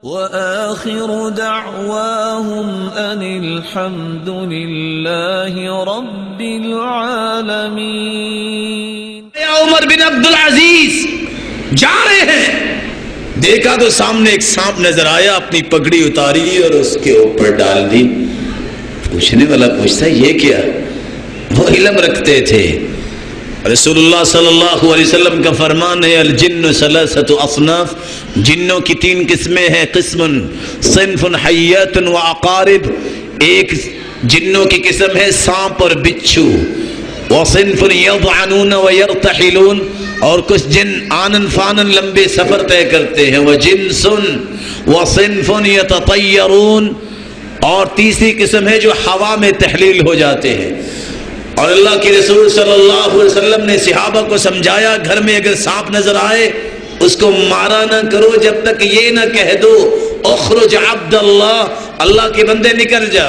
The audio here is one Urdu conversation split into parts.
وآخر دعواهم أن الحمد لله رب العالمين. عمر بن عبد العزیز جا رہے ہیں، دیکھا تو سامنے ایک سانپ نظر آیا، اپنی پگڑی اتاری اور اس کے اوپر ڈال دی. پوچھنے والا پوچھتا یہ کیا؟ وہ علم رکھتے تھے. رسول اللہ صلی اللہ علیہ وسلم کا فرمان ہے الجن ثلاثۃ اصناف، جنوں کی 3 قسمیں ہیں. قسم صنف حیات و عقارب، ایک جنوں کی قسم ہے سانپ اور بچھو. وصنف یضعنون ویرتحلون، اور کچھ جن آنن فانن لمبے سفر طے کرتے ہیں. وجنس وصنف یتطیرون، اور تیسری قسم ہے جو ہوا میں تحلیل ہو جاتے ہیں. اور اللہ کے رسول صلی اللہ علیہ وسلم نے صحابہ کو سمجھایا گھر میں اگر سانپ نظر آئے اس کو مارا نہ کرو جب تک یہ نہ کہہ دو اخرج عبد اللہ، اللہ کے بندے نکل جا.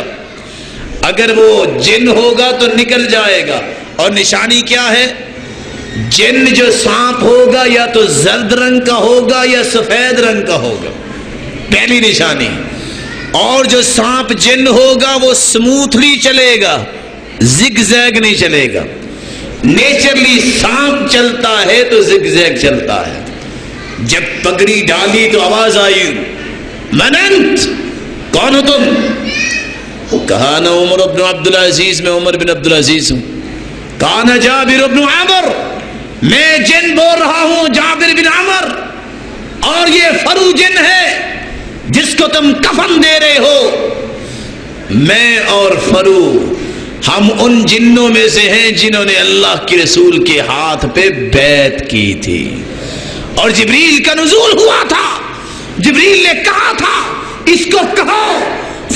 اگر وہ جن ہوگا تو نکل جائے گا. اور نشانی کیا ہے؟ جن جو سانپ ہوگا یا تو زرد رنگ کا ہوگا یا سفید رنگ کا ہوگا، پہلی نشانی. اور جو سانپ جن ہوگا وہ سموتھلی چلے گا، زگ زیگ نہیں چلے گا. نیچرلی سانپ چلتا ہے تو زگ زیگ چلتا ہے. جب پگڑی ڈالی تو آواز آئی من انت، کون ہو تم؟ کہا نا عمر بن عبد العزیز، میں عمر بن عبد العزیز ہوں. کہا نا جابر بن عمر، میں جن بول رہا ہوں جابر بن عمر. اور یہ فرو جن ہے جس کو تم کفن دے رہے ہو. میں اور فرو ہم ان جنوں میں سے ہیں جنہوں نے اللہ کے رسول کے ہاتھ پہ بیعت کی تھی. اور جبریل کا نزول ہوا تھا، جبریل نے کہا تھا اس کو کہو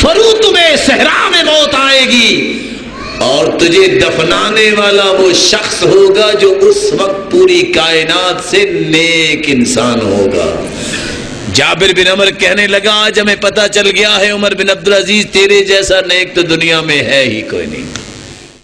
فرو تمہیں صحرا میں موت آئے گی اور تجھے دفنانے والا وہ شخص ہوگا جو اس وقت پوری کائنات سے نیک انسان ہوگا. جابر بن عمر کہنے لگا آج ہمیں پتہ چل گیا ہے عمر بن عبد العزیز تیرے جیسا نیک تو دنیا میں ہے ہی کوئی نہیں.